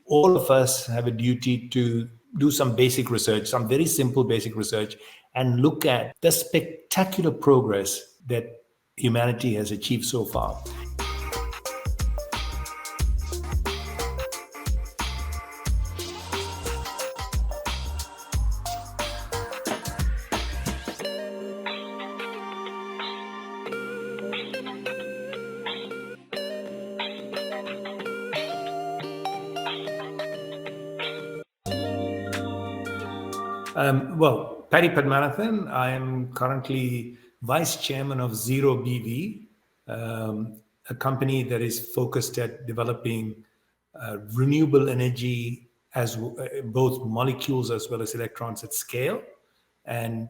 all of us have a duty to do some basic research, some very simple basic research, and look at the spectacular progress that humanity has achieved so far. Well, Paddy Padmanathan, I am currently vice chairman of Zero BV, a company that is focused at developing renewable energy as both molecules as well as electrons at scale, and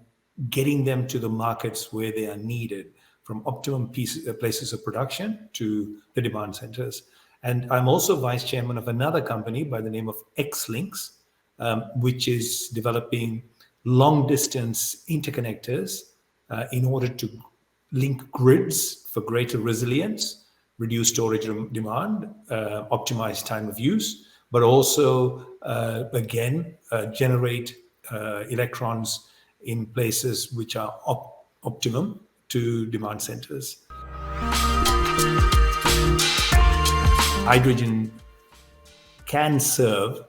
getting them to the markets where they are needed, from optimum places of production to the demand centers. And I'm also vice chairman of another company by the name of Xlinks, which is developing long-distance interconnectors in order to link grids for greater resilience, reduce storage demand, optimize time of use, but also, generate electrons in places which are optimum to demand centers. Hydrogen can serve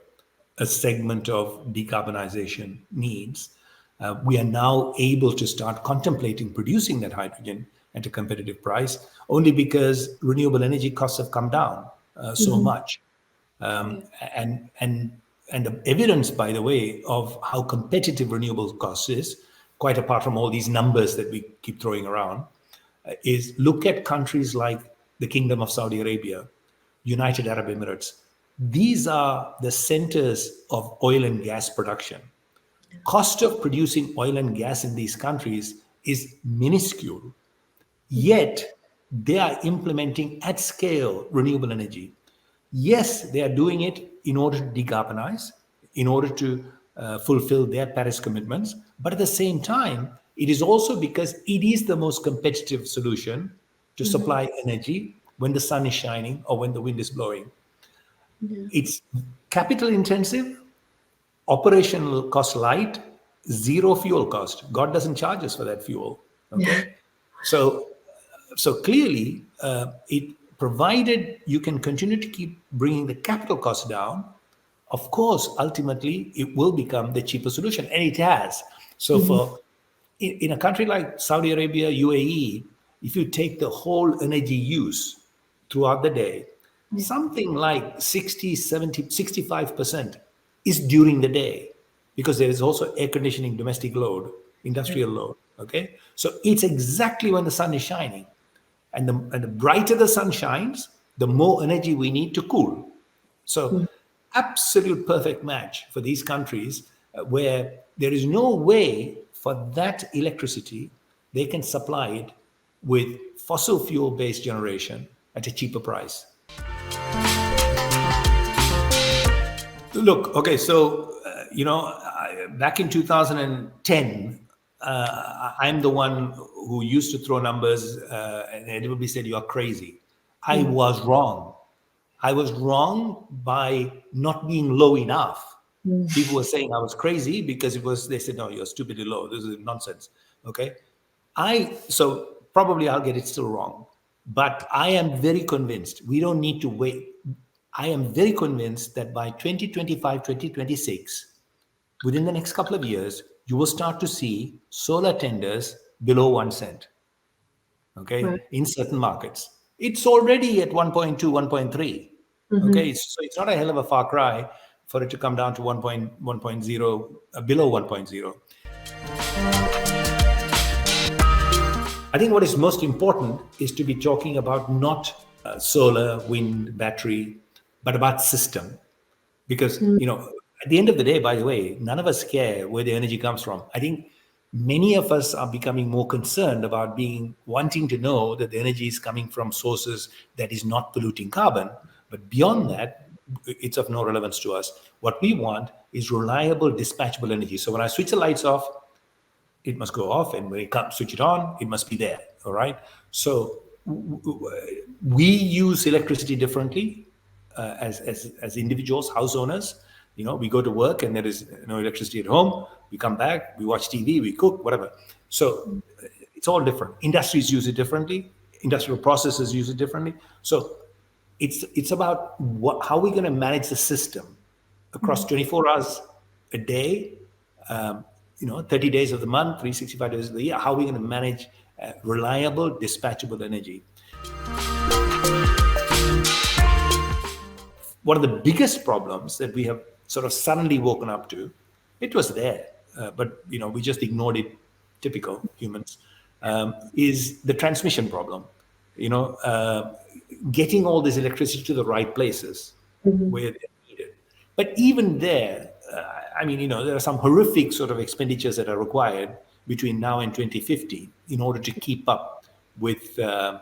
a segment of decarbonization needs. We are now able to start contemplating producing that hydrogen at a competitive price, only because renewable energy costs have come down so much. And the evidence, by the way, of how competitive renewable costs is, quite apart from all these numbers that we keep throwing around, is look at countries like the Kingdom of Saudi Arabia, United Arab Emirates. These are the centers of oil and gas production. Cost of producing oil and gas in these countries is minuscule, yet they are implementing at scale renewable energy. Yes, they are doing it in order to decarbonize, in order to fulfill their Paris commitments, but at the same time, it is also because it is the most competitive solution to supply energy when the sun is shining or when the wind is blowing. It's capital intensive, operational cost light, zero fuel cost. God doesn't charge us for that fuel. Okay, so clearly, it provided you can continue to keep bringing the capital cost down. Of course, ultimately, it will become the cheaper solution, and it has. So, for in a country like Saudi Arabia, UAE, if you take the whole energy use throughout the day, something like 60, 70, 65% is during the day, because there is also air conditioning, domestic load, industrial load. Okay, so it's exactly when the sun is shining, and the brighter the sun shines, the more energy we need to cool. So absolute perfect match for these countries where there is no way for that electricity, they can supply it with fossil fuel based generation at a cheaper price. Look, okay, so, back in 2010, I'm the one who used to throw numbers and everybody said, you are crazy. I was wrong. I was wrong by not being low enough. People were saying I was crazy because they said, no, you're stupidly low. This is nonsense. Okay. So probably I'll get it still wrong, but I am very convinced we don't need to wait. I am very convinced that by 2025, 2026, within the next couple of years, you will start to see solar tenders below 1 cent. Okay. In certain markets. It's already at 1.2, 1.3. Okay. So it's not a hell of a far cry for it to come down to 1.0, below 1.0. I think what is most important is to be talking about not solar, wind, battery, but about system. Because, at the end of the day, by the way, none of us care where the energy comes from. I think many of us are becoming more concerned about wanting to know that the energy is coming from sources that is not polluting carbon. But beyond that, it's of no relevance to us. What we want is reliable, dispatchable energy. So when I switch the lights off, it must go off. And when it comes, switch it on, it must be there. All right. So we use electricity differently. as individuals, house owners. We go to work and there is no electricity at home. We come back, we watch TV, we cook, whatever. So it's all different. Industries use it differently. Industrial processes use it differently. So it's about how we're going to manage the system across 24 hours a day, 30 days of the month, 365 days of the year. How are we going to manage reliable, dispatchable energy? One of the biggest problems that we have sort of suddenly woken up to, it was there, but we just ignored it, typical humans, is the transmission problem. Getting all this electricity to the right places where they're needed. But even there, there are some horrific sort of expenditures that are required between now and 2050 in order to keep up with the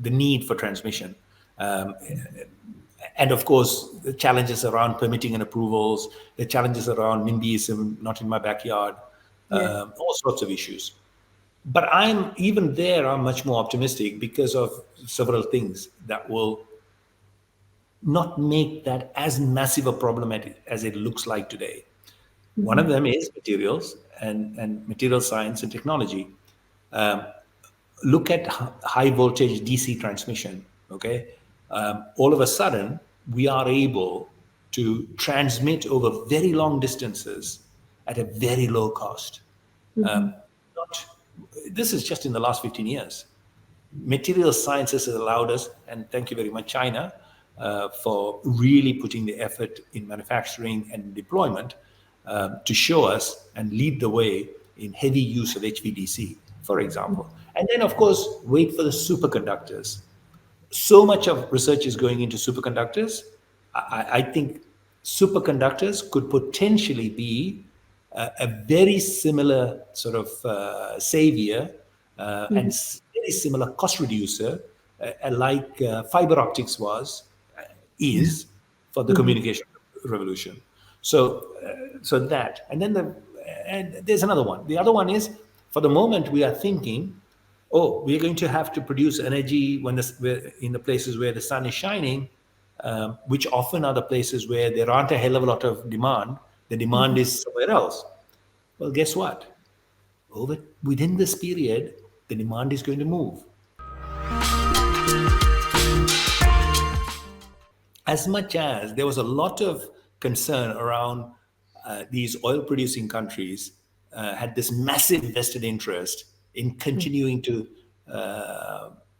need for transmission. And of course, the challenges around permitting and approvals, the challenges around NIMBYism, not in my backyard, all sorts of issues. But I'm much more optimistic because of several things that will not make that as massive a problem as it looks like today. One of them is materials and material science and technology. Look at high voltage DC transmission, okay? All of a sudden, we are able to transmit over very long distances at a very low cost. This is just in the last 15 years. Material sciences has allowed us, and thank you very much, China, for really putting the effort in manufacturing and deployment to show us and lead the way in heavy use of HVDC, for example. And then, of course, wait for the superconductors. So much of research is going into superconductors. I think superconductors could potentially be a very similar sort of savior and very similar cost reducer, like fiber optics is for the communication revolution. So that, and then there's another one. The other one is, for the moment, we are thinking, we're going to have to produce energy in the places where the sun is shining, which often are the places where there aren't a hell of a lot of demand. The demand is somewhere else. Well, guess what? Within this period, the demand is going to move. As much as there was a lot of concern around these oil-producing countries had this massive vested interest in continuing to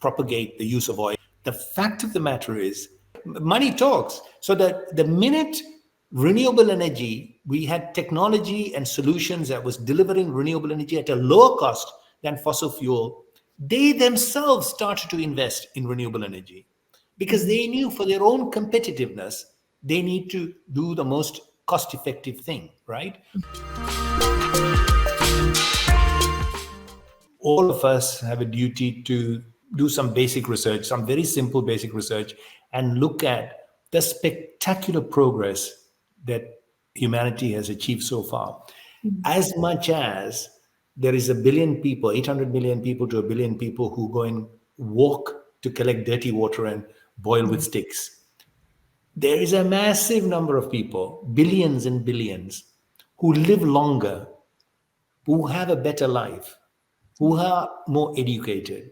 propagate the use of oil. The fact of the matter is, money talks. So that the minute renewable energy, we had technology and solutions that was delivering renewable energy at a lower cost than fossil fuel, they themselves started to invest in renewable energy because they knew for their own competitiveness, they need to do the most cost-effective thing, right? All of us have a duty to do some basic research, some very simple basic research, and look at the spectacular progress that humanity has achieved so far. As much as there is 1 billion people, 800 million people to 1 billion people who go and walk to collect dirty water and boil with sticks, there is a massive number of people, billions and billions, who live longer, who have a better life, who are more educated,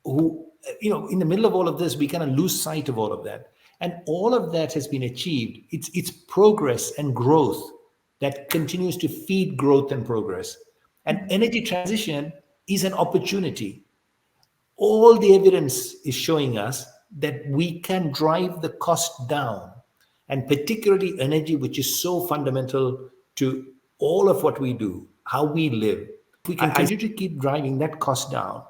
who, in the middle of all of this, we kind of lose sight of all of that. And all of that has been achieved. It's progress and growth that continues to feed growth and progress. And energy transition is an opportunity. All the evidence is showing us that we can drive the cost down, and particularly energy, which is so fundamental to all of what we do, how we live. If we can continue to keep driving that cost down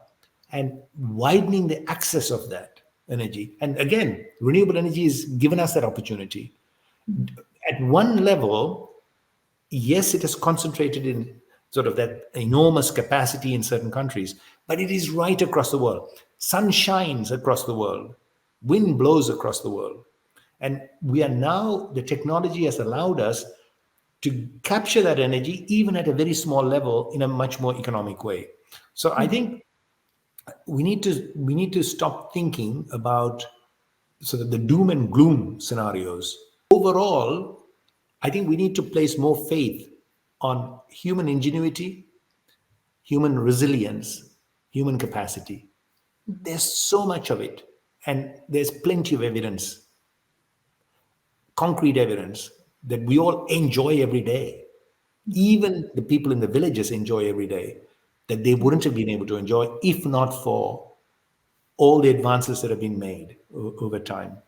and widening the access of that energy. And again, renewable energy has given us that opportunity. At one level, yes, it is concentrated in sort of that enormous capacity in certain countries, but it is right across the world. Sun shines across the world. Wind blows across the world. And we are now, the technology has allowed us to capture that energy, even at a very small level, in a much more economic way. So I think we need to stop thinking about so that the doom and gloom scenarios. Overall, I think we need to place more faith on human ingenuity, human resilience, human capacity. There's so much of it, and there's plenty of evidence, concrete evidence, that we all enjoy every day. Even the people in the villages enjoy every day, that they wouldn't have been able to enjoy if not for all the advances that have been made over time.